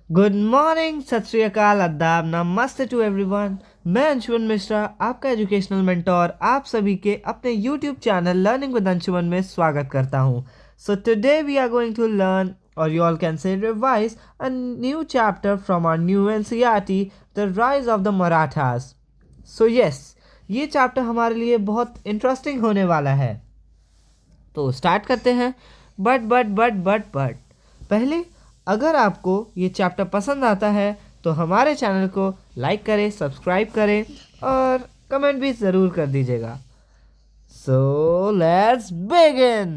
Good morning, सत श्री अकाल, आदाब, नमस्ते टू एवरीवन। मैं अंशुमन मिश्रा, आपका एजुकेशनल मेंटोर, आप सभी के अपने YouTube channel learning with Anshuman में स्वागत करता हूं। So today we are going to learn और you all can say revise a new chapter from our new NCERT, the rise of the Marathas. So yes, ये चैप्टर हमारे लिए बहुत इंटरेस्टिंग होने वाला है। तो स्टार्ट करते हैं। बट पहले, अगर आपको ये चैप्टर पसंद आता है तो हमारे चैनल को लाइक करें, सब्सक्राइब करें और कमेंट भी ज़रूर कर दीजिएगा। So let's begin.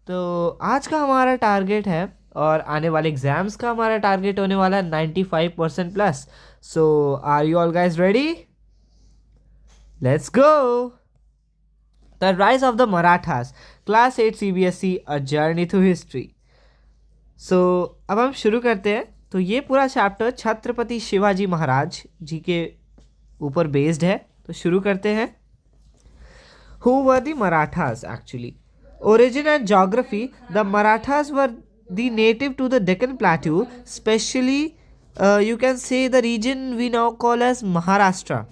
तो आज का हमारा टारगेट है और आने वाले एग्जाम्स का हमारा टारगेट होने वाला है 95% plus. So are you all guys ready? Let's go. The rise of the Marathas, class 8 CBSE, a journey through history. So अब हम शुरू करते हैं। तो ये पूरा चैप्टर छत्रपति शिवाजी महाराज जी के ऊपर बेस्ड है। तो शुरू करते हैं। Who were the Marathas actually? Origin and geography. The Marathas were the native to the Deccan Plateau, especially you can say the region we now call as Maharashtra.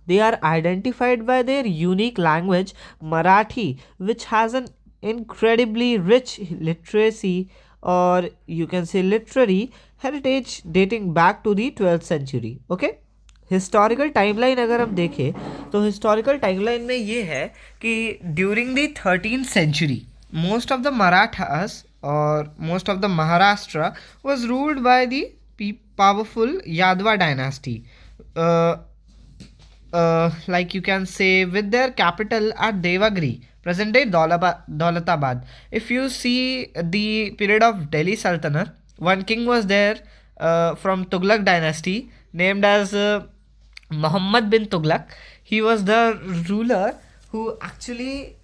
They are identified by their unique language, Marathi, which has an incredibly rich literacy, or you can say literary heritage dating back to the 12th century. Okay? Historical timeline अगर हम देखें तो historical timeline में ये है कि during the 13th century most of the Marathas और most of the Maharashtra was ruled by the powerful Yadava dynasty, like you can say, with their capital at Devagiri, present day Daulatabad. If you see the period of Delhi Sultanate, one king was there from Tughlaq dynasty named as Muhammad bin Tughlaq. He was the ruler who actually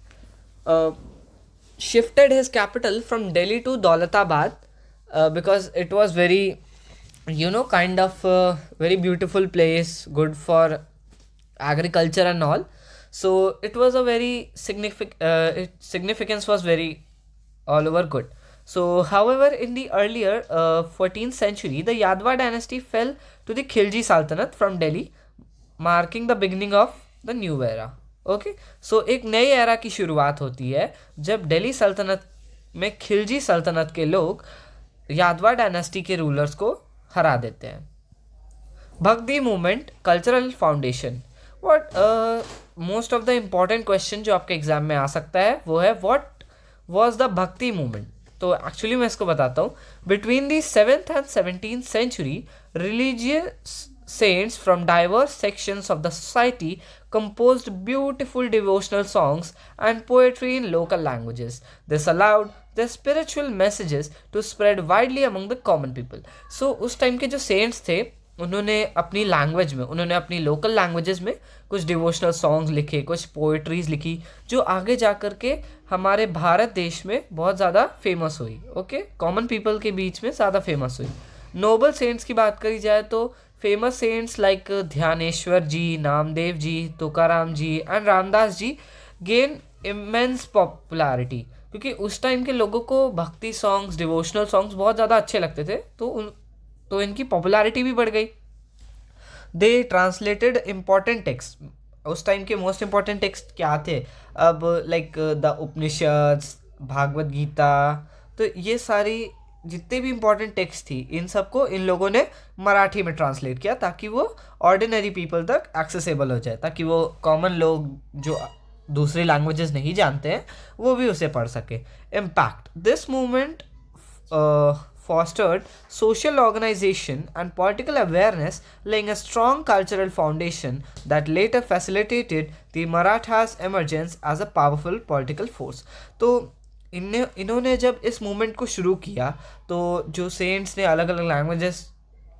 shifted his capital from Delhi to Daulatabad because it was very, kind of very beautiful place, good for agriculture and all. So it was a very its significance was very all over good. So however, in the earlier 14th century, the Yadva dynasty fell to the Khilji Sultanate from Delhi, marking the beginning of the new era. Okay, so एक नई era की शुरुआत होती है जब दिल्ली सल्तनत में खिलजी सल्तनत के लोग यादवा डायनेस्टी के रूलर्स को हरा देते हैं. भक्ति movement, cultural foundation. What most of the important question जो आपके एग्जाम में आ सकता है वो है व्हाट वाज द भक्ति मूवमेंट. तो एक्चुअली मैं इसको बताता हूँ. Between the 7th and 17th century, religious saints from diverse sections of the society composed beautiful devotional songs and poetry in local languages. This allowed their spiritual messages to spread widely among the common people. So उस time के जो cents थे उन्होंने अपनी language में, उन्होंने अपनी local languages में कुछ डिवोशनल सॉन्ग्स लिखे, कुछ पोइट्रीज लिखी जो आगे जा कर के हमारे भारत देश में बहुत ज़्यादा फेमस हुई. ओके, कॉमन पीपल के बीच में ज़्यादा फेमस हुई. नोबल सेंट्स की बात करी जाए तो famous saints like Dnyaneshwar ji, Namdev ji, Tukaram ji and Ramdas ji gain immense popularity, क्योंकि उस टाइम के लोगों को भक्ति सॉन्ग्स, डिवोशनल सॉन्ग्स बहुत ज़्यादा अच्छे लगते थे. तो इनकी पॉपुलैरिटी भी बढ़ गई. दे ट्रांसलेटेड इम्पॉर्टेंट टेक्स्ट. उस टाइम के मोस्ट इम्पॉर्टेंट टेक्स्ट क्या थे? अब लाइक द उपनिषद्स, भागवत गीता. तो ये सारी जितने भी इम्पोर्टेंट टेक्स्ट थी इन सबको इन लोगों ने मराठी में ट्रांसलेट किया ताकि वो ऑर्डिनरी पीपल तक एक्सेसिबल हो जाए, ताकि वो कॉमन लोग जो दूसरी लैंग्वेजेस नहीं जानते हैं वो भी उसे पढ़ सके. Impact. This movement fostered social organization and political awareness, laying a strong cultural foundation that later facilitated the Marathas' emergence as a powerful political force. तो इन्होंने जब इस मूवमेंट को शुरू किया तो जो सेंट्स ने अलग अलग लैंग्वेजेस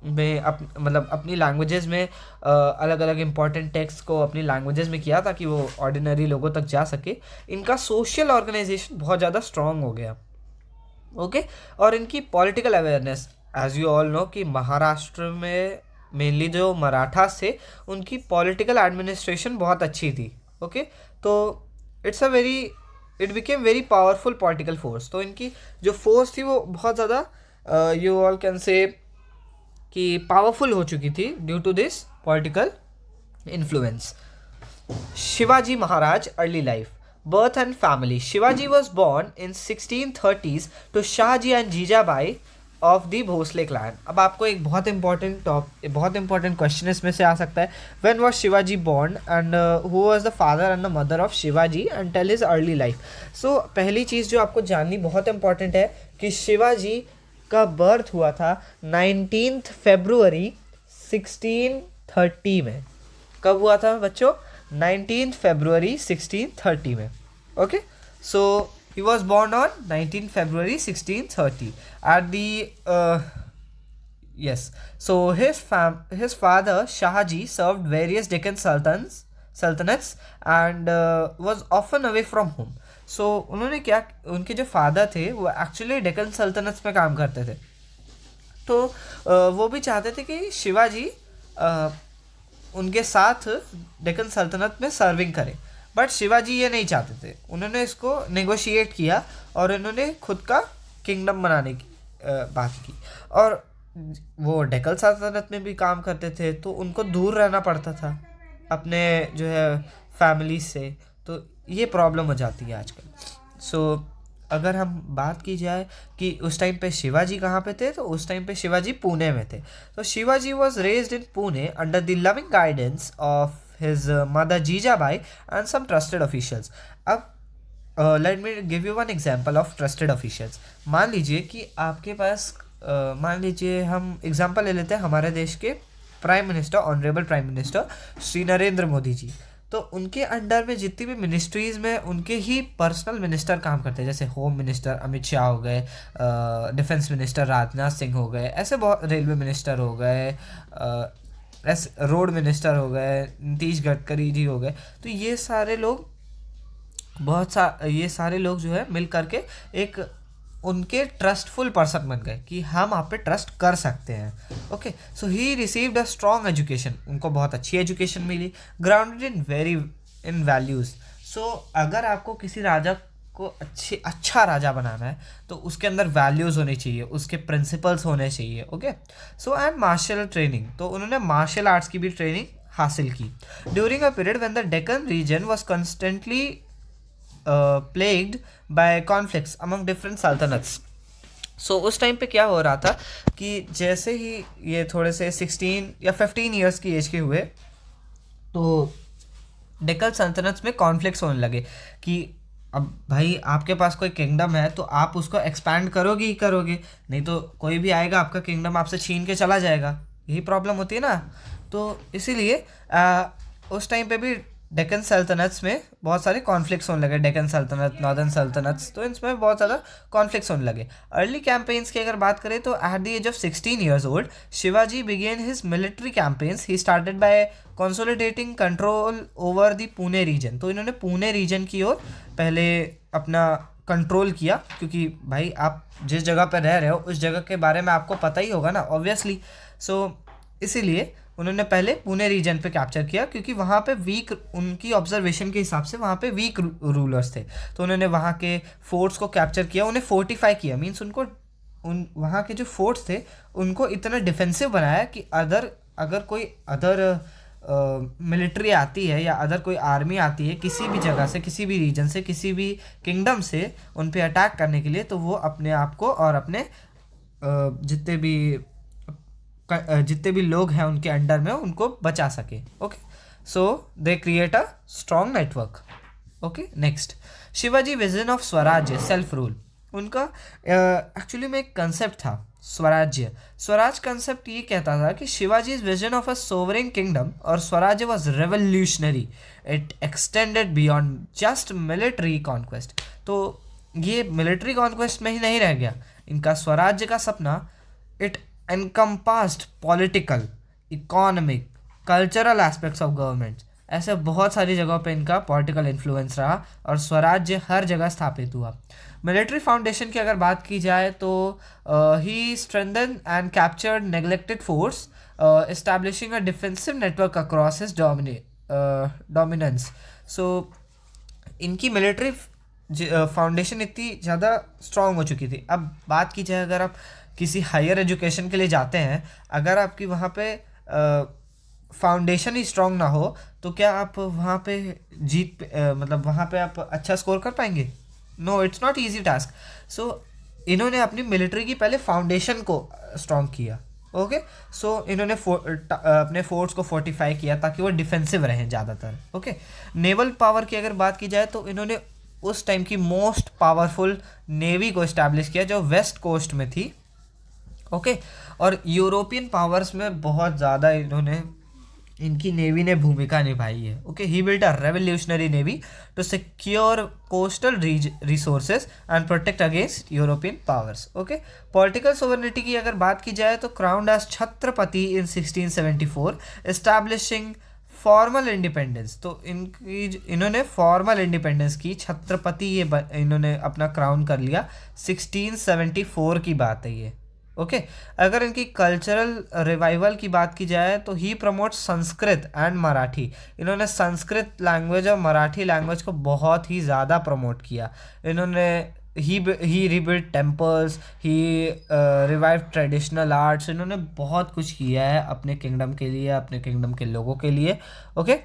में मतलब अपनी लैंग्वेजेस में अलग अलग इम्पॉर्टेंट टेक्स्ट को अपनी लैंग्वेजेस में किया ताकि वो ऑर्डिनरी लोगों तक जा सके. इनका सोशल ऑर्गेनाइजेशन बहुत ज़्यादा स्ट्रॉन्ग हो गया. ओके, और इनकी political awareness, as you all know कि महाराष्ट्र में मेनली जो मराठास थे उनकी पॉलिटिकल एडमिनिस्ट्रेशन बहुत अच्छी थी. ओके, तो it became very powerful political force. तो इनकी जो फोर्स थी वो बहुत ज़्यादा, यू ऑल कैन से, कि पावरफुल हो चुकी थी due to this political influence. Shivaji Maharaj early life, birth and family. Shivaji was born in 1630s to Shahji and Jijabai of the Bhosale clan. अब आपको एक बहुत इंपॉर्टेंट क्वेश्चन इसमें से आ सकता है. When was Shivaji born and who was the father and the mother of Shivaji and tell his early life. So पहली चीज़ जो आपको जाननी बहुत इंपॉर्टेंट है कि शिवाजी का बर्थ हुआ था 19 फरवरी 1630 में. कब हुआ था बच्चों? 19 फरवरी 1630 में. Okay, so he was born on 19 February 1630 at the yes. So his father Shahaji served various Deccan sultanates and was often away from home. So उन्होंने क्या, उनके जो फादर थे वो एक्चुअली डेक्कन सल्तनत में काम करते थे. तो वो भी चाहते थे कि शिवाजी उनके साथ डेक्कन सल्तनत में सर्विंग करें, बट शिवाजी ये नहीं चाहते थे. उन्होंने इसको नेगोशिएट किया और उन्होंने खुद का किंगडम बनाने की बात की. और वो डेक्कन सल्तनत में भी काम करते थे तो उनको दूर रहना पड़ता था अपने जो है फैमिली से. तो ये प्रॉब्लम हो जाती है आजकल. सो अगर हम बात की जाए कि उस टाइम पे शिवाजी कहाँ पे थे, तो उस टाइम पे शिवाजी पुणे में थे. तो Shivaji was raised in Pune under the loving guidance of his mother Jijabai and some trusted officials. अब let me give you one example of trusted officials. मान लीजिए कि आपके पास मान लीजिए हम एग्जांपल ले लेते हैं हमारे देश के prime minister, honourable prime minister Shri Narendra Modi ji. तो उनके अंडर में जितनी भी मिनिस्ट्रीज़ में उनके ही पर्सनल मिनिस्टर काम करते हैं. जैसे होम मिनिस्टर अमित शाह हो गए, डिफेंस मिनिस्टर राजनाथ सिंह हो गए, ऐसे बहुत, रेलवे मिनिस्टर हो गए, ऐसे रोड मिनिस्टर हो गए, नीतीश गडकरी जी हो गए. तो ये सारे लोग ये सारे लोग जो है मिल करके एक उनके ट्रस्टफुल पर्सन बन गए कि हम आप पे ट्रस्ट कर सकते हैं. Okay, so he received a strong education. उनको बहुत अच्छी एजुकेशन मिली, ग्राउंडेड इन वैल्यूज़. सो अगर आपको किसी राजा को अच्छा राजा बनाना है तो उसके अंदर वैल्यूज़ होनी चाहिए, उसके प्रिंसिपल्स होने चाहिए. Okay, so and martial training. तो उन्होंने मार्शल आर्ट्स की भी ट्रेनिंग हासिल की. During a period when the Deccan region was constantly plagued by conflicts among different sultanates. So उस टाइम पे क्या हो रहा था कि जैसे ही ये थोड़े से 16 या 15 ईयर्स की एज के हुए तो डेक्कन सल्तनत में कॉन्फ्लिक्ट्स होने लगे कि अब भाई आपके पास कोई किंगडम है तो आप उसको एक्सपैंड करोगे ही करोगे, नहीं तो कोई भी आएगा आपका किंगडम आपसे छीन के चला जाएगा. यही प्रॉब्लम होती है ना. तो इसीलिए उस टाइम पे भी डेक्कन सल्तनत्स में बहुत सारे कॉन्फ्लिक्ट्स होने लगे. डेक्कन सल्तनत, नॉर्दर्न सल्तनत्स, तो इसमें बहुत ज़्यादा कॉन्फ्लिक्ट्स होने लगे. अर्ली कैंपेन्स की अगर बात करें तो at the age of 16 years old Shivaji began his military campaigns. He started by consolidating control over the Pune region. तो इन्होंने पुणे रीजन की ओर पहले अपना कंट्रोल किया, क्योंकि भाई आप जिस जगह पर रह रहे हो उस जगह के बारे में आपको पता ही होगा ना, ऑब्वियसली. सो इसीलिए उन्होंने पहले पुणे रीजन पे कैप्चर किया, क्योंकि वहाँ पे वीक, उनकी ऑब्जर्वेशन के हिसाब से वहाँ पे वीक रूलर्स थे. तो उन्होंने वहाँ के फोर्ट्स को कैप्चर किया, उन्हें फोर्टिफाई किया. मीन्स उनको वहाँ के जो फोर्ट्स थे उनको इतना डिफेंसिव बनाया कि अगर कोई अदर मिलिट्री आती है या अदर कोई आर्मी आती है किसी भी जगह से, किसी भी रीजन से, किसी भी किंगडम से उन पे अटैक करने के लिए, तो वो अपने आप को और अपने जितने भी लोग हैं उनके अंडर में उनको बचा सके. Okay, so they create a strong network. Okay, next Shivaji vision of स्वराज्य, सेल्फ रूल. उनका एक्चुअली में एक कंसेप्ट था स्वराज्य. स्वराज कंसेप्ट ये कहता था कि Shivaji vision of a sovereign kingdom और स्वराज्य was revolutionary. It extended beyond just military conquest. तो ये मिलिट्री कॉन्क्वेस्ट में ही नहीं रह गया. इनका स्वराज्य का सपना it encompassed political, economic, cultural aspects of government. ऐसे बहुत सारी जगहों पे इनका पॉलिटिकल इन्फ्लुएंस रहा और स्वराज्य हर जगह स्थापित हुआ. मिलिट्री फाउंडेशन की अगर बात की जाए तो he strengthen and captured neglected forts, establishing a defensive network across his dominance. So इनकी मिलिट्री फाउंडेशन इतनी ज़्यादा स्ट्रॉन्ग हो चुकी थी. अब बात की जाए अगर आप किसी हायर एजुकेशन के लिए जाते हैं, अगर आपकी वहाँ पे फाउंडेशन ही स्ट्रांग ना हो तो क्या आप वहाँ पे मतलब वहाँ पे आप अच्छा स्कोर कर पाएंगे? No, it's not easy task. So इन्होंने अपनी मिलिट्री की पहले फाउंडेशन को स्ट्रांग किया। ओके, सो इन्होंने अपने फोर्ट्स को फोर्टिफाई किया ताकि वो डिफेंसिव रहें ज़्यादातर। ओके, नेवल पावर की अगर बात की जाए तो इन्होंने उस टाइम की मोस्ट पावरफुल नेवी को इस्टेब्लिश किया जो वेस्ट कोस्ट में थी। ओके, और यूरोपियन पावर्स में बहुत ज़्यादा इन्होंने इनकी नेवी ने भूमिका निभाई है। Okay, he built a revolutionary navy to secure coastal resources and protect against European powers. Okay, political sovereignty की अगर बात की जाए तो crowned as Chhatrapati in 1674, establishing formal independence. तो इन्होंने फॉर्मल इंडिपेंडेंस की, छत्रपति ये इन्होंने अपना क्राउन कर लिया। 1674 की बात है ये। ओके, अगर इनकी कल्चरल रिवाइवल की बात की जाए तो ही प्रमोट संस्कृत एंड मराठी। इन्होंने संस्कृत लैंग्वेज और मराठी लैंग्वेज को बहुत ही ज़्यादा प्रमोट किया। इन्होंने ही रिबिल्ड टेम्पल्स, ही रिवाइव ट्रेडिशनल आर्ट्स। इन्होंने बहुत कुछ किया है अपने किंगडम के लिए, अपने किंगडम के लोगों के लिए। ओके,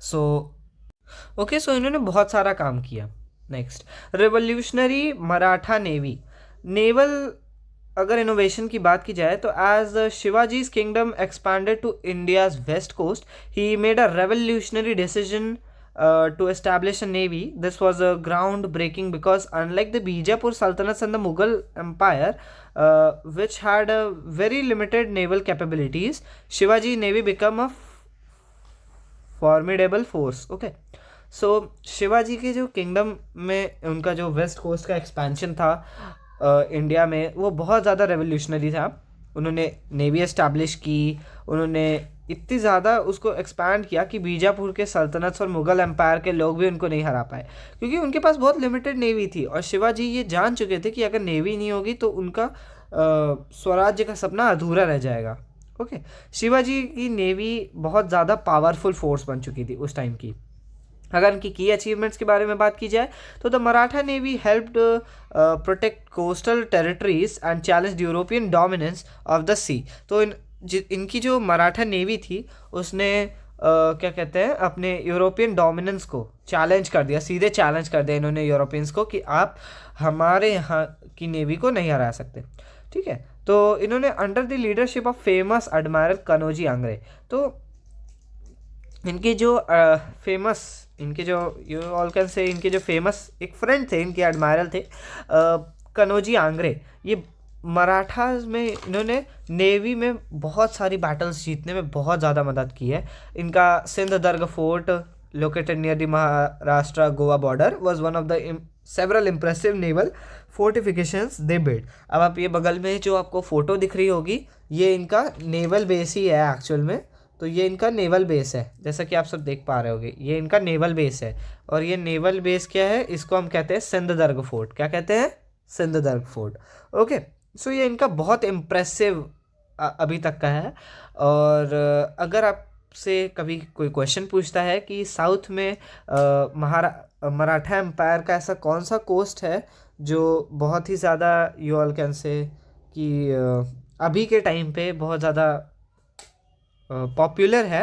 सो इन्होंने बहुत सारा काम किया। Next, revolutionary Maratha navy. Naval अगर इनोवेशन की बात की जाए तो as Shivaji's kingdom expanded to India's west coast, he made a revolutionary decision to establish a navy. This was a groundbreaking because unlike the Bijapur Sultanates and the Mughal Empire, which had a very limited naval capabilities, Shivaji Navy became a formidable force. Okay, so Shivaji के जो kingdom में उनका जो west coast का expansion था India में, वो बहुत ज़्यादा रेवोल्यूशनरी था। उन्होंने नेवी एस्टैब्लिश की, उन्होंने इतनी ज़्यादा उसको एक्सपैंड किया कि बीजापुर के सल्तनत और मुग़ल एम्पायर के लोग भी उनको नहीं हरा पाए, क्योंकि उनके पास बहुत लिमिटेड नेवी थी। और शिवाजी ये जान चुके थे कि अगर नेवी नहीं होगी तो उनका स्वराज्य का सपना अधूरा रह जाएगा। ओके, शिवाजी की नेवी बहुत ज़्यादा पावरफुल फोर्स बन चुकी थी उस टाइम की। अगर इनकी की अचीवमेंट्स के बारे में बात की जाए तो the Maratha navy helped protect coastal territories and challenged European dominance of the sea. तो इनकी जो मराठा नेवी थी उसने क्या कहते हैं, अपने यूरोपियन डोमिनेंस को चैलेंज कर दिया, सीधे चैलेंज कर दिया इन्होंने यूरोपियंस को कि आप हमारे यहाँ की नेवी को नहीं हरा सकते। ठीक है, तो इन्होंने under the leadership of famous admiral Kanauji Angre, तो इनके जो इनके जो यू ऑल कैन से इनके जो फेमस एक फ्रेंड थे, इनके एडमायरल थे कनौजी आंग्रे। ये मराठास में इन्होंने नेवी में बहुत सारी बैटल्स जीतने में बहुत ज़्यादा मदद की है। इनका Sindhudurg fort located near the Maharashtra Goa border was one of the several impressive naval fortifications they build. अब आप ये बगल में जो आपको फ़ोटो दिख रही होगी, ये इनका नेवल बेस ही है एक्चुअल में। तो ये इनका नेवल बेस है, जैसा कि आप सब देख पा रहे होगे, ये इनका नेवल बेस है। और ये नेवल बेस क्या है, इसको हम कहते हैं सिंधदर्ग फोर्ट। क्या कहते हैं? सिंधदर्ग फोर्ट। ओके, सो ये इनका बहुत इम्प्रेसिव अभी तक का है। और अगर आपसे कभी कोई क्वेश्चन पूछता है कि साउथ में मराठा एम्पायर का ऐसा कौन सा कोस्ट है जो बहुत ही ज़्यादा यू ऑल कैन से कि अभी के टाइम पे बहुत ज़्यादा पॉपुलर है,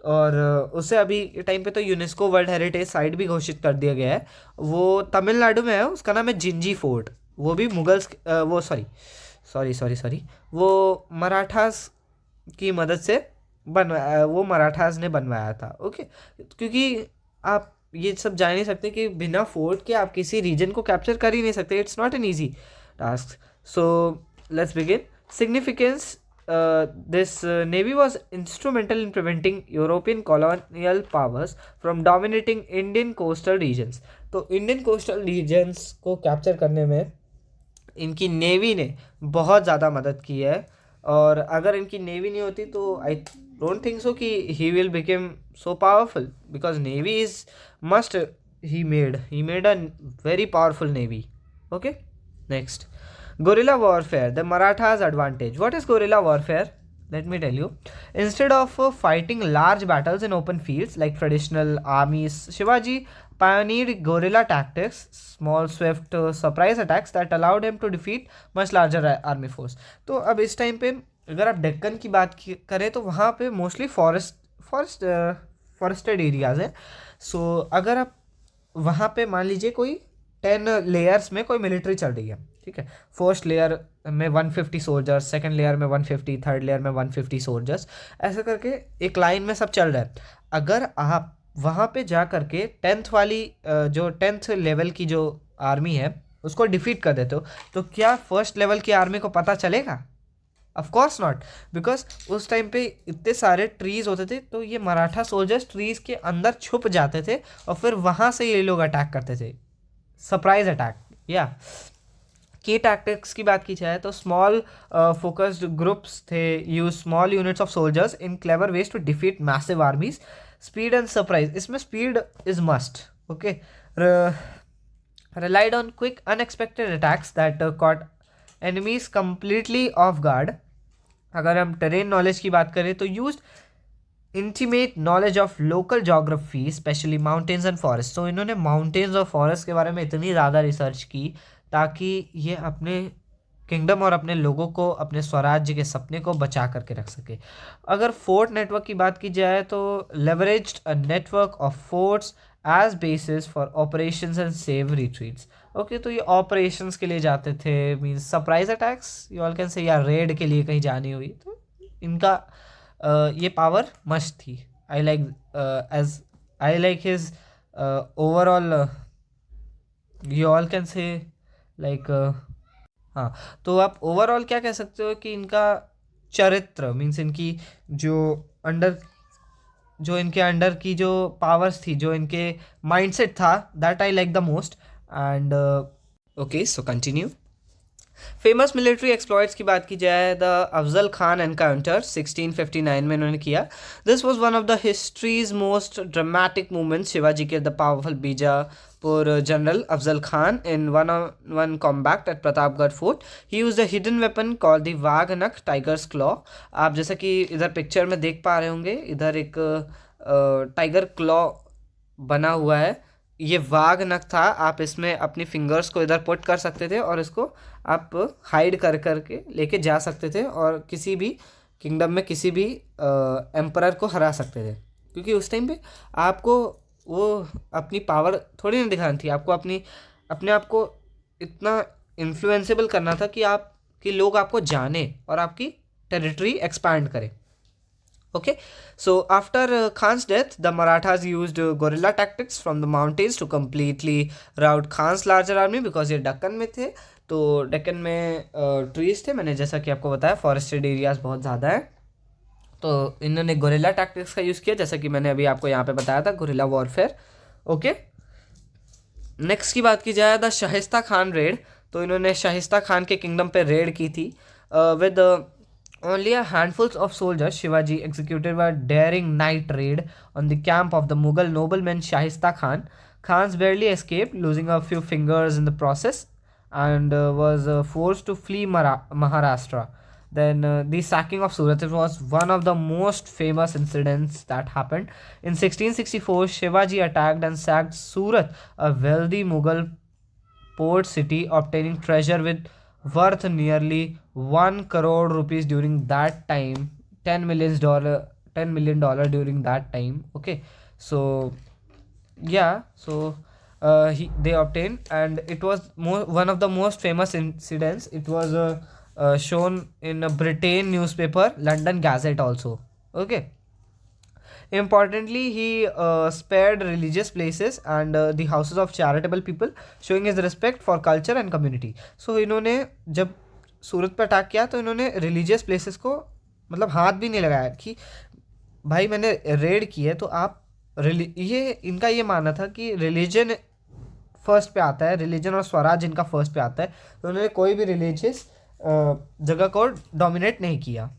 और उसे अभी के टाइम पे तो यूनेस्को वर्ल्ड हेरिटेज साइट भी घोषित कर दिया गया है, वो तमिलनाडु में है। उसका नाम है जिंजी फोर्ट। वो भी मुगल्स वो सॉरी वो मराठास की मदद से बनवाया, वो मराठास ने बनवाया था। ओके, क्योंकि आप ये सब जान नहीं सकते कि बिना फोर्ट के आप किसी रीजन को कैप्चर कर ही नहीं सकते। It's not an easy task. So let's begin. Significance, this navy was instrumental in preventing European colonial powers from dominating Indian coastal regions. तो इंडियन कोस्टल रीजन्स को कैप्चर करने में इनकी नेवी ने बहुत ज़्यादा मदद की है। और अगर इनकी नेवी नहीं होती तो आई डोंट थिंक सो कि he will become so powerful, because navy is must he made a very powerful navy. Okay, next, guerrilla warfare, the Marathas' advantage. What is guerrilla warfare? let me tell you. Instead of fighting large battles in open fields like traditional armies, Shivaji pioneered guerrilla tactics, small, swift, surprise attacks that allowed him to defeat much larger army force. तो अब इस time पे अगर आप डेक्कन की बात करें तो वहाँ पे मोस्टली फॉरेस्टेड एरियाज़ हैं. सो अगर आप वहाँ पे मान लीजिए कोई 10 लेयर्स में कोई मिलिट्री चल रही है, ठीक है. फर्स्ट लेयर में 150 सोल्जर्स, सेकंड लेयर में 150, थर्ड लेयर में 150 सोल्जर्स, ऐसे करके एक लाइन में सब चल रहा है. अगर आप वहाँ पे जा करके 10th वाली जो 10th लेवल की जो आर्मी है उसको डिफीट कर देते हो, तो क्या फर्स्ट लेवल की आर्मी को पता चलेगा? ऑफ कोर्स नॉट, बिकॉज उस टाइम पे इतने सारे ट्रीज़ होते थे, तो ये मराठा सोल्जर्स ट्रीज़ के अंदर छुप जाते थे और फिर वहाँ से ये लोग अटैक करते थे, सरप्राइज अटैक. या की टैक्टिक्स की बात की जाए तो स्मॉल फोकस्ड ग्रुप्स थे, use small units of soldiers in clever ways to defeat massive armies. Speed and surprise, इसमें speed is must. Okay, relied on quick unexpected attacks that caught enemies completely off guard. अगर हम terrain knowledge की बात करें तो use intimate knowledge of local geography, specially mountains and forest. तो इन्होंने mountains और फॉरेस्ट के बारे में इतनी ज़्यादा रिसर्च की ताकि ये अपने किंगडम और अपने लोगों को, अपने स्वराज्य के सपने को बचा करके रख सके. अगर फोर्ट नेटवर्क की बात की जाए तो leveraged a network of forts as bases for operations and safe retreats. Okay, तो ये ऑपरेशंस के लिए जाते थे, means surprise attacks you all can say, या रेड के लिए कहीं जानी हुई तो इनका ये पावर मस्ट थी. I like his overall, you all can से लाइक. हाँ, तो आप ओवरऑल क्या कह सकते हो कि इनका चरित्र, मीन्स इनकी जो इनके अंडर की जो पावर्स थी, जो इनके माइंडसेट था, that I like the most. And okay, so continue. Famous military exploits की बात की जाए, द अफजल खान एनकाउंटर 1659 में इन्होंने किया. This was one of the history's most dramatic movements. Shivaji के the powerful Bijapur general Afzal Khan in one combat at Pratapgarh fort. He used the hidden weapon called the wagh nakh tiger's claw. आप जैसा कि इधर पिक्चर में देख पा रहे होंगे, इधर एक टाइगर क्लॉ बना हुआ है. ये वाघ नख था. आप इसमें अपनी फिंगर्स को इधर पुट कर सकते थे और इसको आप हाइड कर करके लेके जा सकते थे और किसी भी किंगडम में किसी भी एम्परर को हरा सकते थे. क्योंकि उस टाइम पे आपको वो अपनी पावर थोड़ी ना दिखानी थी, आपको अपने आप को इतना इन्फ्लुएंसेबल करना था कि लोग आपको जाने और आपकी टेरिटरी एक्सपैंड करें. Okay, so after Khan's death, the Marathas used guerrilla tactics from the mountains to completely rout Khan's larger army, because ये डक्कन में थे. तो डक्कन में ट्रीज थे, मैंने जैसा कि आपको बताया, फॉरेस्टेड एरियाज बहुत ज़्यादा हैं. तो इन्होंने गुरिल्ला टैक्टिक्स का यूज़ किया, जैसा कि मैंने अभी आपको यहाँ पे बताया था, गुरिल्ला वॉरफेयर. ओके, नेक्स्ट की बात की जाए, द शाहिस्ता खान रेड. तो इन्होंने शाहिस्ता खान के किंगडम पे रेड की थी. With only a handful of soldiers, Shivaji executed a daring night raid on the camp of the Mughal nobleman Shahista Khan. Khan barely escaped, losing a few fingers in the process, and was forced to flee Maharashtra. Then the sacking of Surat was one of the most famous incidents that happened. In 1664, Shivaji attacked and sacked Surat, a wealthy Mughal port city, obtaining treasure with worth nearly 1 crore rupees during that time, $10 million during that time. Okay, so yeah, so they obtained, and it was one of the most famous incidents. It was shown in a Britain newspaper, London Gazette also. Okay, importantly, he spared religious places and the houses of charitable people, showing his respect for culture and community. So इन्होंने जब सूरत पर attack किया तो इन्होंने religious places को मतलब हाथ भी नहीं लगाया कि भाई मैंने रेड की है, तो आप ये इनका ये मानना था कि रिलीजन फर्स्ट पे आता है, रिलीजन और स्वराज इनका फर्स्ट पे आता है. तो उन्होंने कोई भी रिलीजियस जगह को डोमिनेट नहीं किया.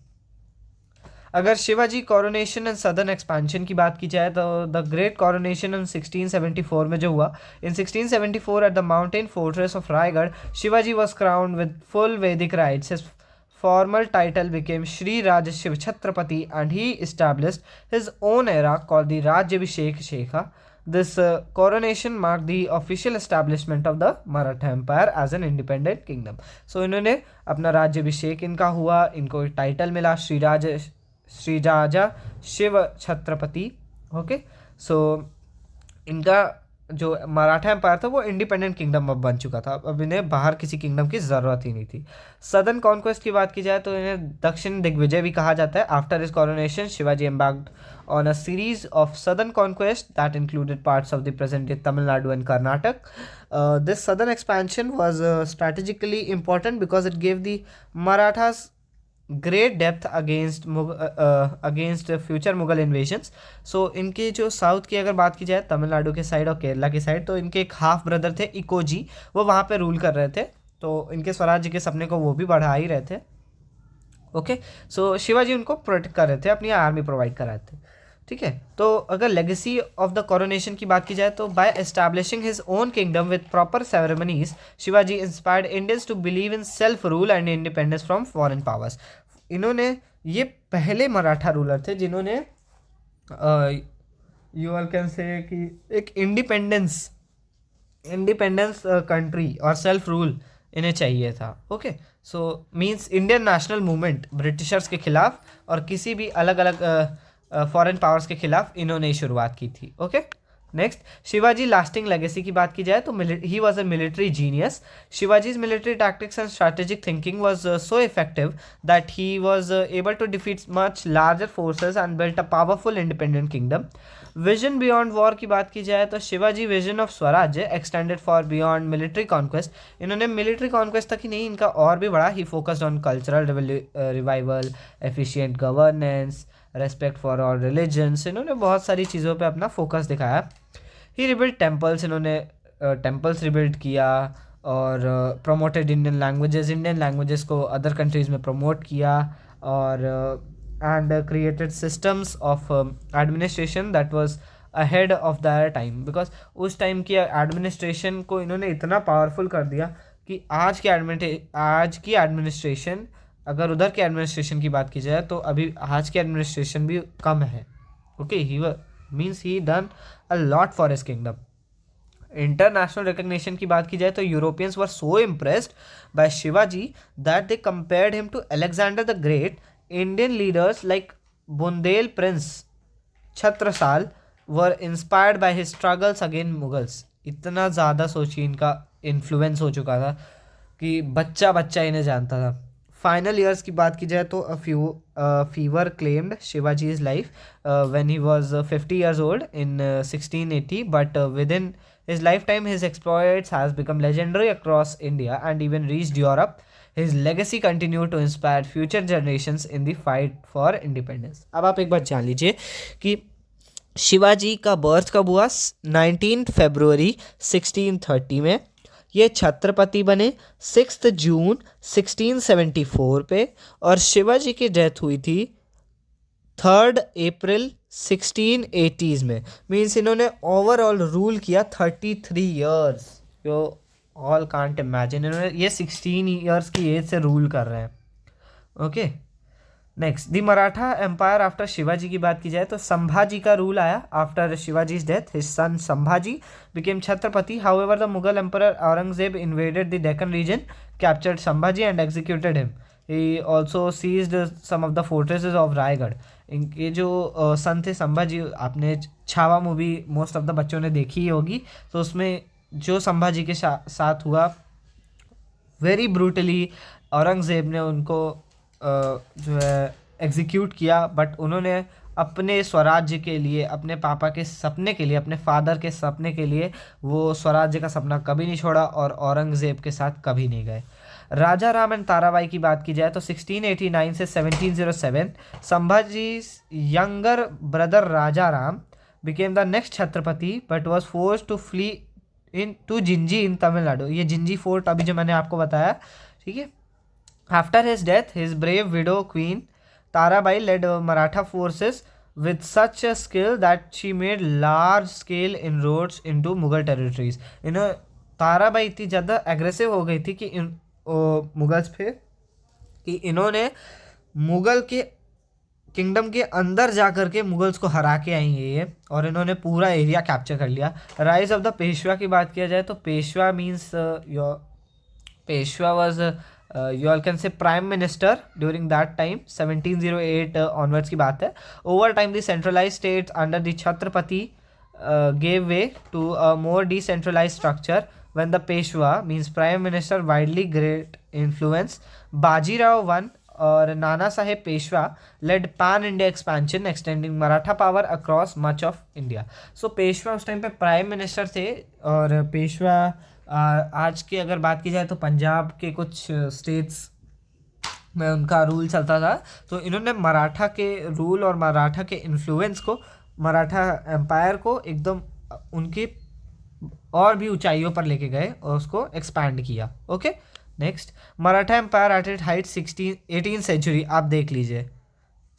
अगर Shivaji coronation and southern expansion की बात की जाए तो द ग्रेट कोरोनेशन इन 1674 में जो हुआ, in 1674 at the mountain fortress of Raigad, Shivaji was crowned with full Vedic rites. His formal title became Shri Raj Shiv Chhatrapati, and he established his own era called the Rajyabhishek Shekha. This coronation marked the official establishment of the Maratha Empire as an independent kingdom. So इन्होंने अपना राज्यभिषेक इनका हुआ, इनको title मिला श्री राजा Shiv Chhatrapati. Okay, सो इनका जो Maratha empire था वो इंडिपेंडेंट किंगडम अब बन चुका था. अब इन्हें बाहर किसी किंगडम की ज़रूरत ही नहीं थी. सदर्न कॉन्क्वेस्ट की बात की जाए तो इन्हें दक्षिण दिग्विजय भी कहा जाता है. After his coronation Shivaji embarked on a series of southern conquests that included parts of the present-day Tamil Nadu and Karnataka. This southern expansion was strategically important because it gave the Marathas great depth against future Mughal invasions. So इनके जो south की अगर बात की जाए तमिलनाडु के side और केरला के साइड, तो इनके एक हाफ ब्रदर थे इकोजी, वो वहाँ पे रूल कर रहे थे. तो इनके स्वराज्य के सपने को वो भी बढ़ा ही रहे थे. ओके, सो शिवाजी उनको प्रोटेक्ट कर रहे थे, अपनी आर्मी प्रोवाइड कर रहे थे. ठीक है, तो अगर लेगेसी ऑफ द कोरोनेशन की बात की जाए तो by establishing his own kingdom with proper ceremonies Shivaji inspired Indians to believe in self rule and independence from foreign powers. इन्होंने, ये पहले मराठा रूलर थे जिन्होंने यू ऑल कैन से कि एक इंडिपेंडेंस कंट्री और सेल्फ रूल इन्हें चाहिए था. Okay, so means Indian national movement Britishers के खिलाफ और किसी भी अलग अलग फॉरेन पावर्स के खिलाफ इन्होंने शुरुआत की थी. Okay, next Shivaji lasting legacy की बात की जाए तो he was a military genius. Shivaji's military tactics and strategic thinking was so effective that he was able to defeat much larger forces and built a powerful independent kingdom. Vision beyond war की बात की जाए तो Shivaji vision of स्वराज्य extended far beyond military conquest. इन्होंने military conquest तक ही नहीं, इनका और भी बड़ा ही focused on cultural revival, efficient governance, respect for all religions. इन्होंने बहुत सारी चीज़ों पे अपना फोकस दिखाया. ही रिबिल्ड टेम्पल्स, इन्होंने टेम्पल्स रिबिल्ड किया और प्रमोटेड इंडियन लैंग्वेजेस को अदर कंट्रीज़ में प्रमोट किया और and created systems of administration that was ahead of their time. Because उस टाइम की एडमिनिस्ट्रेशन को इन्होंने इतना पावरफुल कर दिया कि आज की एडमिनिस्ट्रेशन, अगर उधर के एडमिनिस्ट्रेशन की बात की जाए तो अभी आज की एडमिनिस्ट्रेशन भी कम है. Okay, he done a lot for his kingdom. International recognition की बात की जाए तो Europeans were so impressed by Shivaji that they compared him to Alexander the Great. Indian leaders like Bundel prince Chhatrasal were inspired by his struggles against Mughals. इतना ज़्यादा सोचिए इनका influence हो चुका था कि बच्चा बच्चा इन्हें जानता था. फाइनल ईयर्स की बात की जाए तो fever claimed Shivaji's life when he was 50 years old in 1680, but within his lifetime his exploits has become legendary across India and even reached Europe. His legacy continued to inspire future generations in the fight for independence. अब आप एक बात जान लीजिए कि शिवाजी का birth कब हुआ? 19 फरवरी 1630 में. ये छत्रपति बने 6 जून 1674 पे और शिवाजी की डेथ हुई थी 3 अप्रैल 1680s में. मीन्स इन्होंने ओवरऑल रूल किया 33 years. Yo all can't imagine, इन्होंने ये 16 years की एज से रूल कर रहे हैं. Okay, next the Maratha empire after Shivaji की बात की जाए तो संभाजी का रूल आया. After Shivaji's death his son Sambhaji became Chhatrapati. However the Mughal emperor Aurangzeb invaded the Deccan region, captured Sambhaji and executed him. He also seized some of the fortresses of Raigad. इनके जो सन थे संभाजी, आपने Chhaava movie most of the बच्चों ने देखी ही होगी, तो उसमें जो संभाजी के साथ हुआ वेरी ब्रूटली औरंगजेब ने उनको जो है एग्जीक्यूट किया. बट उन्होंने अपने स्वराज्य के लिए, अपने पापा के सपने के लिए, अपने फादर के सपने के लिए वो स्वराज्य का सपना कभी नहीं छोड़ा और औरंगजेब के साथ कभी नहीं गए. राजा राम एंड ताराबाई की बात की जाए तो 1689 से 1707 Sambhaji younger brother Raja Ram became the next Chhatrapati but was force to flee into Gingee in Tamil Nadu. ये जिंजी फोर्ट अभी जो मैंने आपको बताया, ठीक है. After his death, his brave widow Queen Tarabai led Maratha forces with such a skill that she made large-scale inroads into Mughal territories. Tarabai इतनी ज़्यादा एग्रेसिव हो गई थी कि मुगल्स पे कि इन्होंने मुगल के किंगडम के अंदर जा कर के मुगल्स को हरा के आई है ये, और इन्होंने पूरा एरिया कैप्चर कर लिया। राइज ऑफ द पेशवा की बात किया जाए तो Peshwa means Peshwa was you all can say prime minister during that time. 1708 onwards की बात है। Over time the centralize states under the Chhatrapati gave way to a more decentralized structure when the Peshwa means prime minister widely great influence. Bajirao I और Nana Saheb Peshwa led pan India expansion extending Maratha power across much of India. So Peshwa उस time पे prime minister थे, और पेशवा आज की अगर बात की जाए तो पंजाब के कुछ स्टेट्स में उनका रूल चलता था। तो इन्होंने मराठा के रूल और मराठा के इन्फ्लुएंस को, मराठा एम्पायर को एकदम उनकी और भी ऊंचाइयों पर लेके गए और उसको एक्सपैंड किया। Okay, next, Maratha empire at it height 18th century. आप देख लीजिए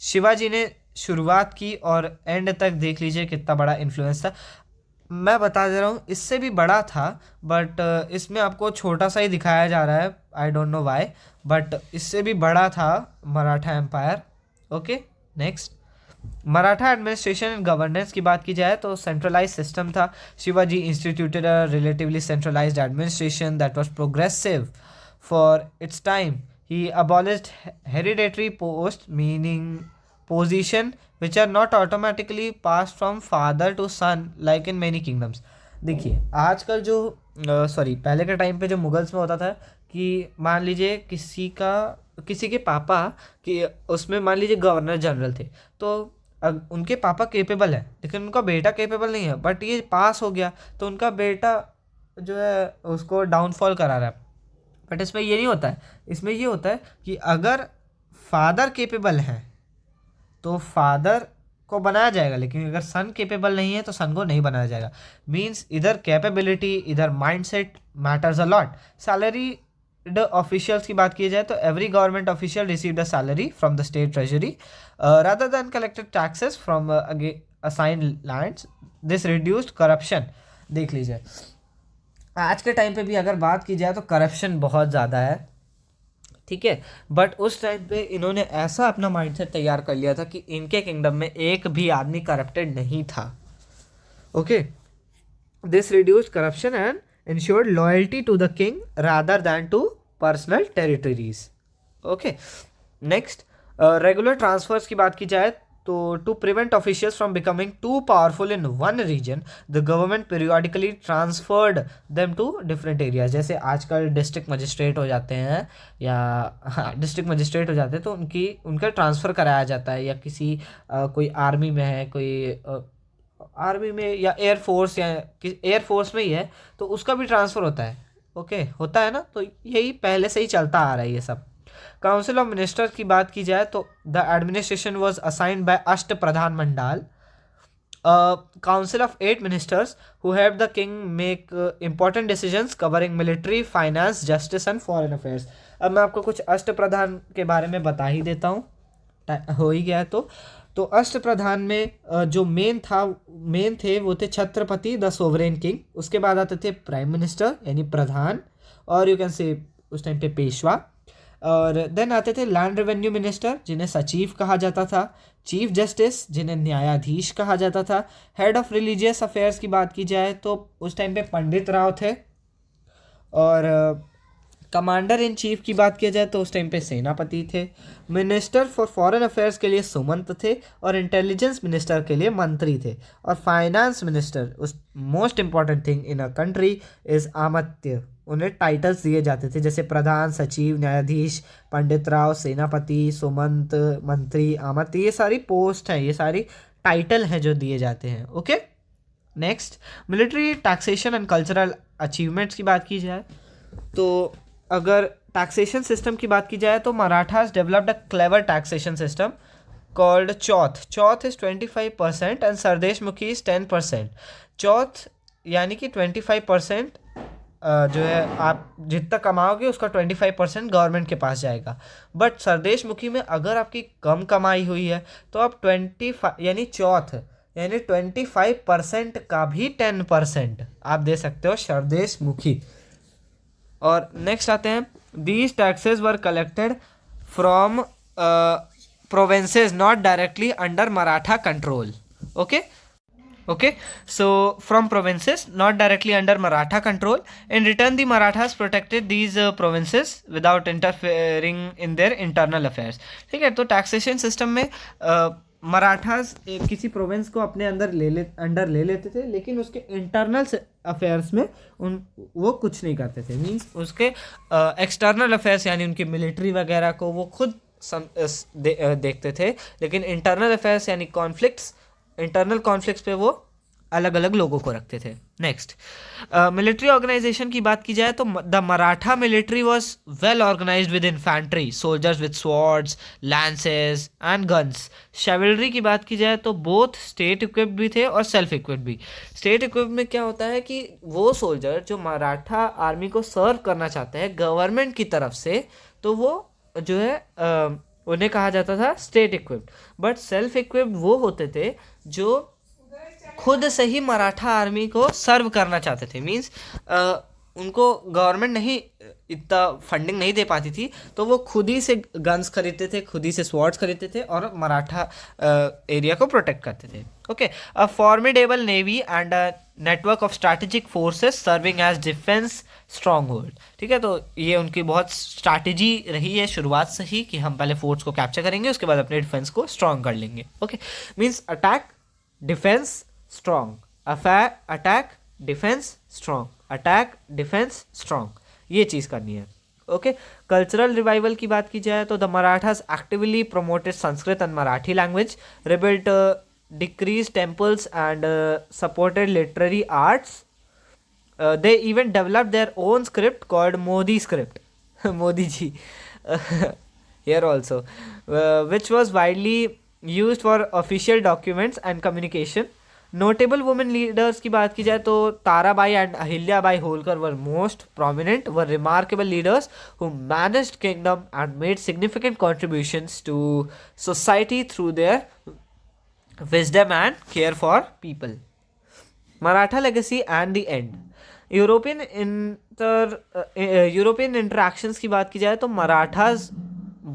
शिवाजी ने शुरुआत की और एंड तक देख लीजिए कितना बड़ा इन्फ्लुएंस था। मैं बता दे रहा हूँ इससे भी बड़ा था, बट इसमें आपको छोटा सा ही दिखाया जा रहा है, I don't know why, but इससे भी बड़ा था Maratha empire. Okay, next, Maratha administration and governance की बात की जाए तो सेंट्रलाइज सिस्टम था। Shivaji instituted a relatively centralized administration that was progressive for its time. He abolished hereditary post meaning position which are not automatically passed from father to son like in many kingdoms। देखिए आजकल जो पहले के time पे जो Mughals में होता था कि मान लीजिए किसी के पापा कि उसमें मान लीजिए गवर्नर जनरल थे, तो उनके पापा केपेबल है लेकिन उनका बेटा केपेबल नहीं है, बट ये पास हो गया तो उनका बेटा जो है उसको डाउनफॉल करा रहा है। बट इसमें ये नहीं होता है, इसमें ये होता है कि अगर फादर केपेबल हैं तो फादर को बनाया जाएगा, लेकिन अगर सन केपेबल नहीं है तो सन को नहीं बनाया जाएगा। मीन्स इधर कैपेबिलिटी इधर mindset matters a lot. Salaried officials की बात की जाए तो every government official received a salary from the state treasury rather than collected taxes from assigned lands. This reduced corruption. देख लीजिए आज के टाइम पे भी अगर बात की जाए तो करप्शन बहुत ज़्यादा है, ठीक है, बट उस टाइम पे इन्होंने ऐसा अपना माइंडसेट तैयार कर लिया था कि इनके किंगडम में एक भी आदमी करप्टेड नहीं था। Okay, this reduced corruption and ensured loyalty to the king rather than to personal territories. Okay, next, regular transfers की बात की जाए तो to prevent officials from becoming too powerful in one region the government periodically transferred them to different areas. जैसे आजकल district magistrate हो जाते हैं या डिस्ट्रिक्ट मजिस्ट्रेट हो जाते हैं तो उनका ट्रांसफ़र कराया जाता है, या किसी कोई आर्मी में है, कोई आर्मी में या एयरफोर्स या एयरफोर्स में ही है तो उसका भी ट्रांसफ़र होता है। ओके, होता है ना, तो यही पहले से ही चलता आ रहा है ये सब। काउंसिल ऑफ मिनिस्टर्स की बात की जाए तो the administration was assigned by Ashta Pradhan Mandal, council of 8 ministers who help the king make important decisions covering military, finance, justice and foreign affairs. अब मैं आपको कुछ अष्ट प्रधान के बारे में बता ही देता हूँ, हो ही गया है तो अष्ट प्रधान में जो मेन थे वो थे छत्रपति द सोवरेन किंग, उसके बाद आते थे प्राइम मिनिस्टर यानी प्रधान, और यू कैन से उस टाइम पे पेशवा, और देन आते थे लैंड रेवेन्यू मिनिस्टर जिन्हें सचिव कहा जाता था, चीफ जस्टिस जिन्हें न्यायाधीश कहा जाता था। हेड ऑफ रिलीजियस अफेयर्स की बात की जाए तो उस टाइम पे पंडित राव थे, और कमांडर इन चीफ की बात किया जाए तो उस टाइम पे सेनापति थे। मिनिस्टर फॉर फॉरेन अफेयर्स के लिए सुमंत थे, और इंटेलिजेंस मिनिस्टर के लिए मंत्री थे, और फाइनेंस मिनिस्टर उस most important thing in a country is Amatya. उन्हें टाइटल्स दिए जाते थे जैसे प्रधान, सचिव, न्यायाधीश, पंडित राव, सेनापति, सुमंत, मंत्री, आमत्य। ये सारी पोस्ट हैं, ये सारी टाइटल हैं जो दिए जाते हैं। Okay, next, military, taxation and cultural achievements की बात की जाए तो अगर टैक्सेशन सिस्टम की बात की जाए तो Marathas developed a clever taxation system called Chauth is 25% and Sardesh मुखी इज 10%। चौथ यानी कि 25% जो है आप जितना कमाओगे उसका 25% गवर्नमेंट के पास जाएगा, बट सरदेश मुखी में अगर आपकी कम कमाई हुई है तो आप 25 यानी चौथ यानी 25% का भी 10% आप दे सकते हो सरदेश मुखी। और नेक्स्ट आते हैं, these taxes were collected from provinces not directly under Maratha control. Okay, so from provinces not directly under Maratha control. In return, the Marathas protected these provinces without interfering in their internal affairs. ठीक है, तो taxation system में मराठास किसी province को अपने अंदर ले लेते थे, लेकिन उसके इंटरनल अफेयर्स में वो कुछ नहीं करते थे. मींस उसके एक्सटर्नल अफेयर्स यानी उनकी मिलिट्री वगैरह को वो खुद देखते थे, लेकिन इंटरनल अफेयर्स यानी इंटरनल कॉन्फ्लिक्ट्स पे वो अलग अलग लोगों को रखते थे. नेक्स्ट, मिलिट्री ऑर्गेनाइजेशन की बात की जाए तो the Maratha military was well organised with infantry, soldiers with swords, lances and guns. Cavalry की बात की जाए तो बोथ स्टेट इक्विप्ड भी थे और सेल्फ इक्विप्ड भी. स्टेट इक्विप्ड में क्या होता है कि वो सोल्जर जो मराठा आर्मी को सर्व करना चाहते हैं गवर्नमेंट की तरफ से, तो वो जो है उन्हें कहा जाता था state equipped. But self equipped वो होते थे जो खुद से ही मराठा आर्मी को सर्व करना चाहते थे. मींस उनको गवर्नमेंट नहीं इतना फंडिंग नहीं दे पाती थी, तो वो खुद ही से गन्स खरीदते थे, खुद ही से स्वॉर्ड्स खरीदते थे और मराठा एरिया को प्रोटेक्ट करते थे. Okay, a formidable navy and a network of strategic forces serving as defence stronghold. ठीक है, तो ये उनकी बहुत स्ट्रैटेजी रही है शुरुआत से ही कि हम पहले फोर्ट्स को कैप्चर करेंगे, उसके बाद अपने डिफेंस को स्ट्रॉन्ग कर लेंगे. Okay, means attack defence strong, attack defence strong, attack defence strong, ये चीज़ करनी है. ओके, कल्चरल रिवाइवल की बात की जाए तो the Marathas actively promoted Sanskrit and Marathi language, rebuilt decrease temples and supported literary arts. They even developed their own script called Modi script, Modi ji, here also, which was widely used for official documents and communication. Notable women leaders की बात की जाए तो Tarabai and Ahilyabai Holkar were most prominent, were remarkable leaders who managed kingdom and made significant contributions to society through their wisdom and care for people. Maratha legacy and the end. European interactions की बात की जाए तो Marathas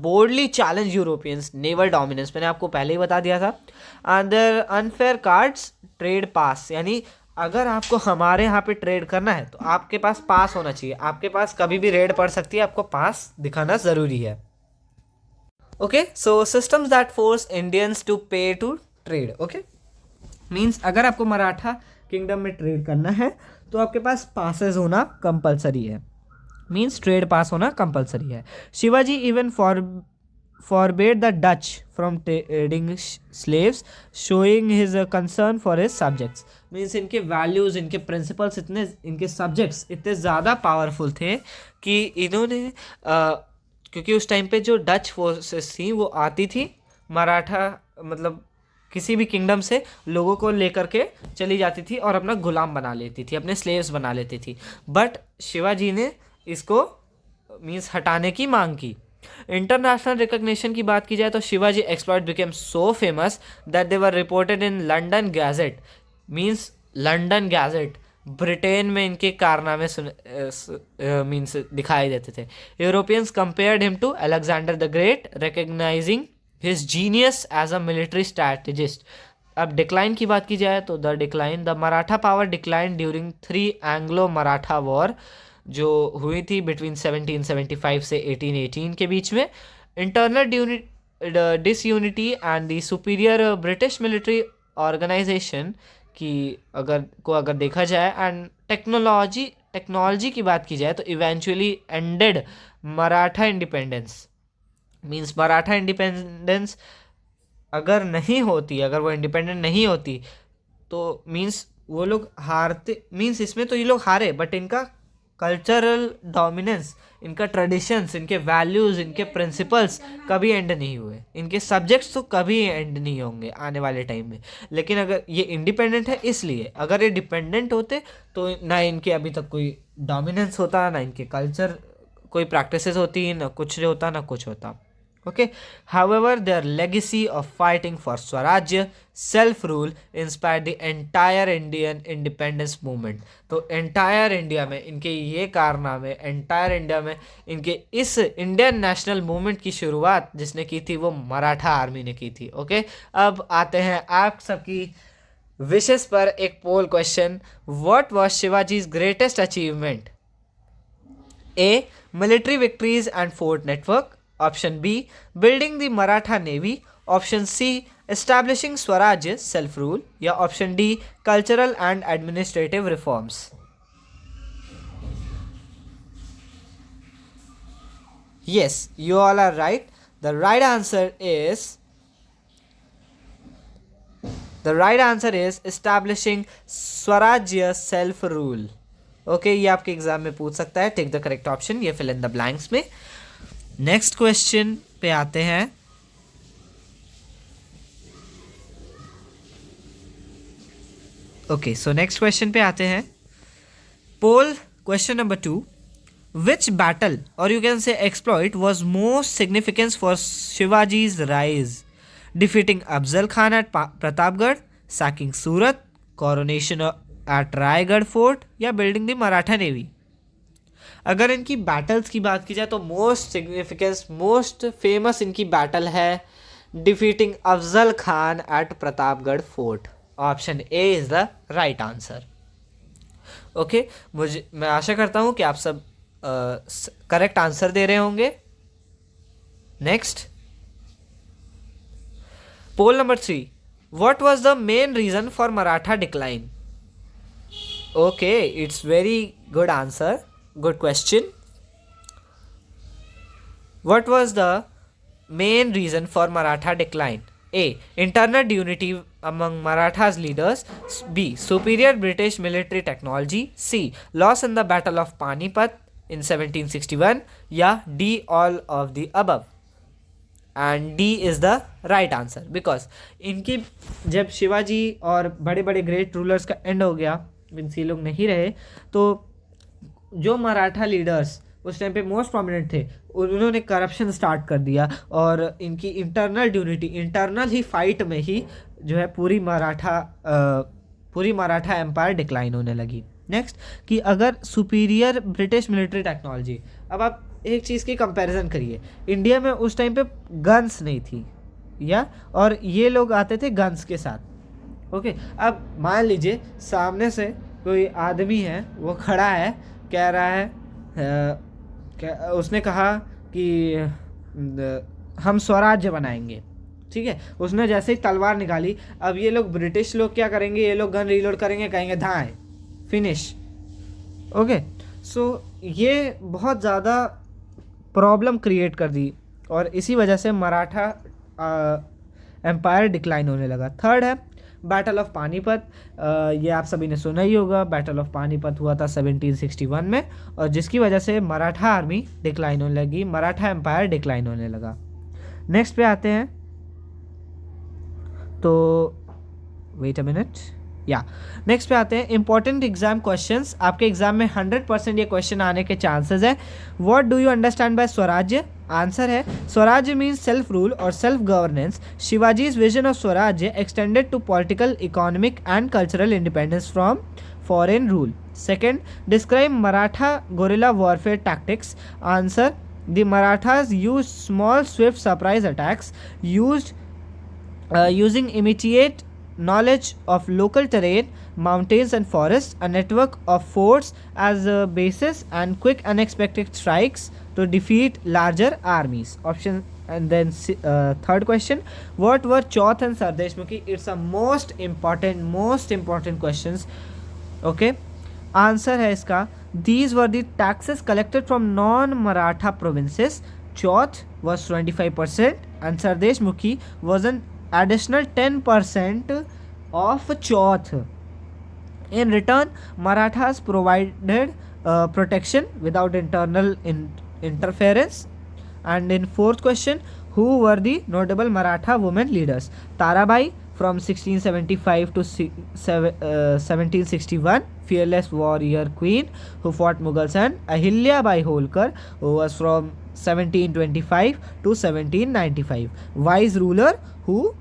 boldly challenge Europeans naval dominance, मैंने आपको पहले ही बता दिया था. And their unfair cards trade pass, यानी अगर आपको हमारे यहाँ पे ट्रेड करना है तो आपके पास पास होना चाहिए. आपके पास कभी भी रेड पड़ सकती है, आपको पास दिखाना ज़रूरी है. Okay, so systems that force Indians to pay to trade. Okay, means अगर आपको मराठा किंगडम में ट्रेड करना है तो आपके पास पासेस होना कंपलसरी है. मीन्स ट्रेड पास होना कंपलसरी है. Shivaji even forbade the Dutch from trading slaves, showing his concern for his subjects. Means इनके वैल्यूज़, इनके प्रिंसिपल्स इतने, इनके सब्जेक्ट्स इतने ज़्यादा पावरफुल थे कि इन्होंने क्योंकि उस टाइम पे जो डच फोर्सेस थी वो आती थी मराठा मतलब किसी भी किंगडम से लोगों को लेकर के चली जाती थी और अपना गुलाम बना लेती थी, अपने स्लेव्स बना लेती थी. बट शिवाजी ने इसको मीन्स हटाने की मांग की. इंटरनेशनल रिकग्निशन की बात की जाए तो Shivaji exploit became so famous that they were reported in London gazette. Means London gazette, Britain में इनके कारनामे मीन्स दिखाई देते थे. Europeans compared him to Alexander the Great, recognising his genius as a military strategist. अब डिक्लाइन की बात की जाए तो the Maratha power decline during 3 Anglo Maratha war जो हुई थी बिटवीन 1775 से 1818 के बीच में. Internal disunity and the superior British military organisation की अगर देखा जाए एंड टेक्नोलॉजी की बात की जाए तो eventually ended Maratha independence. Means Maratha independence अगर वो इंडिपेंडेंट नहीं होती तो मीन्स वो लोग हारते. मीन्स इसमें तो ये लोग हारे, बट इनका कल्चरल डोमिनेंस, इनका ट्रेडिशंस, इनके वैल्यूज़, इनके प्रिंसिपल्स कभी एंड नहीं हुए. इनके सब्जेक्ट्स तो कभी एंड नहीं होंगे आने वाले टाइम में. लेकिन अगर ये इंडिपेंडेंट है इसलिए, अगर ये डिपेंडेंट होते तो ना इनके अभी तक कोई डोमिनेंस होता, ना इनके कल्चर कोई प्रैक्टिसेस होती, ना कुछ होता. Okay, however, their legacy of fighting for Swarajya, self-rule, inspired the entire Indian independence movement. तो entire इंडिया में इनके ये कारनामे, entire इंडिया में इनके इस इंडियन नेशनल मूवमेंट की शुरुआत जिसने की थी वो मराठा आर्मी ने की थी. ओके, अब आते हैं आप सबकी विशेष पर एक poll question. What was Shivaji's greatest achievement? A. Military victories and fort network. Option B. Building the Maratha Navy. Option C. Establishing Swaraj self-rule. या Option D. Cultural and administrative reforms. Yes, you all are right. The right answer is establishing Swarajya self-rule. Okay, ये आपके exam में पूछ सकता है. Take the correct option, ये fill in the blanks में. Next question पे आते हैं. ओके, सो नेक्स्ट क्वेश्चन पे आते हैं. Poll question number 2. Which battle or you can say exploit was most significance for Shivaji's rise? Defeating Afzal Khan at Pratapgarh, sacking Surat, coronation at Raigad fort या building the Maratha navy? अगर इनकी बैटल्स की बात की जाए तो मोस्ट सिग्निफिकेंस, मोस्ट फेमस इनकी बैटल है defeating Afzal Khan at Pratapgarh fort. Option A is the right answer. Okay, मैं आशा करता हूं कि आप सब करेक्ट आंसर दे रहे होंगे. Next, poll number 3. What was the main reason for Maratha decline? Okay, it's very good answer. Good question. What was the main reason for Maratha decline? A. Internal unity among Marathas leaders. B. Superior British military technology. C. Loss in the Battle of Panipat in 1761. या D. All of the above. And D is the right answer. Because इनकी जब शिवाजी और बड़े बड़े great rulers का and हो गया, means ये लोग नहीं रहे, तो जो मराठा लीडर्स उस टाइम पे मोस्ट प्रोमिनेंट थे उन्होंने करप्शन स्टार्ट कर दिया और इनकी इंटरनल यूनिटी, इंटरनल ही फाइट में ही जो है पूरी मराठा एम्पायर डिक्लाइन होने लगी. नेक्स्ट, कि अगर सुपीरियर ब्रिटिश मिलिट्री टेक्नोलॉजी, अब आप एक चीज़ की कंपैरिजन करिए. इंडिया में उस टाइम पे गन्स नहीं थी या, और ये लोग आते थे गन्स के साथ. ओके, अब मान लीजिए सामने से कोई आदमी है, वो खड़ा है, कह रहा है उसने कहा कि हम स्वराज्य बनाएंगे. ठीक है, उसने जैसे ही तलवार निकाली, अब ये लोग ब्रिटिश लोग क्या करेंगे, ये लोग गन रीलोड करेंगे, कहेंगे धाए फिनिश. ओके, सो ये बहुत ज़्यादा प्रॉब्लम क्रिएट कर दी और इसी वजह से मराठा एम्पायर डिक्लाइन होने लगा. थर्ड है बैटल ऑफ पानीपत. ये आप सभी ने सुना ही होगा. बैटल ऑफ पानीपत हुआ था 1761 में और जिसकी वजह से मराठा आर्मी डिक्लाइन होने लगी, मराठा एम्पायर डिक्लाइन होने लगा. नेक्स्ट पे आते हैं. तो वेट अ मिनट, या नेक्स्ट पे आते हैं इंपॉर्टेंट एग्जाम क्वेश्चंस. आपके एग्जाम में 100% ये क्वेश्चन आने के चांसेस है. What do you understand by swarajya? Answer है स्वराज्य मीन्स सेल्फ रूल और self governance. Shivaji's vision of स्वराज्य extended to political, economic and cultural independence from foreign rule. Second, describe Maratha guerrilla warfare tactics. Answer, the Marathas use small swift surprise attacks using immediate knowledge of local terrain, mountains and forests, a network of forts as a basis, and quick unexpected strikes to defeat larger armies. Option. And then third question, what were Chauth and Sardeshmukhi? It's a most important questions. Okay, answer है इसका, these were the taxes collected from non-Maratha provinces. Chauth was 25% and Sardeshmukhi was an additional 10% of Chauth. In return, Marathas provided protection without internal interference. And in fourth question, who were the notable Maratha women leaders? Tarabai, from 1675 to 1761, fearless warrior queen who fought Mughals, and Ahilya Bai Holkar, who was from 1725 to 1795, wise ruler who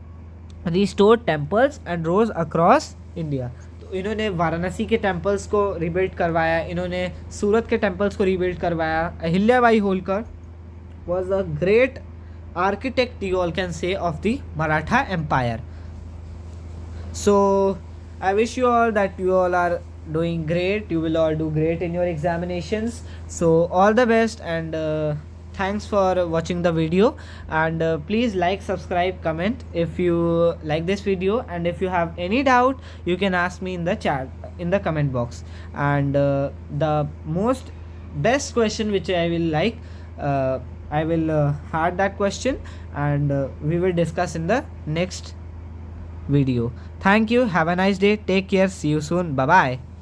restored temples and roads across India. तो इन्होंने वाराणसी के temples को rebuild करवाया, इन्होंने सूरत के temples को rebuild करवाया। Ahilya Bai Holkar was a great architect, you all can say, of the Maratha empire. So I wish you all that you all are doing great. You will all do great in your examinations. So all the best, and thanks for watching the video, and please like, subscribe, comment if you like this video, and if you have any doubt you can ask me in the chat, in the comment box. And the most best question which I will like, I will add that question, and we will discuss in the next video. Thank you, have a nice day, take care, see you soon, bye bye.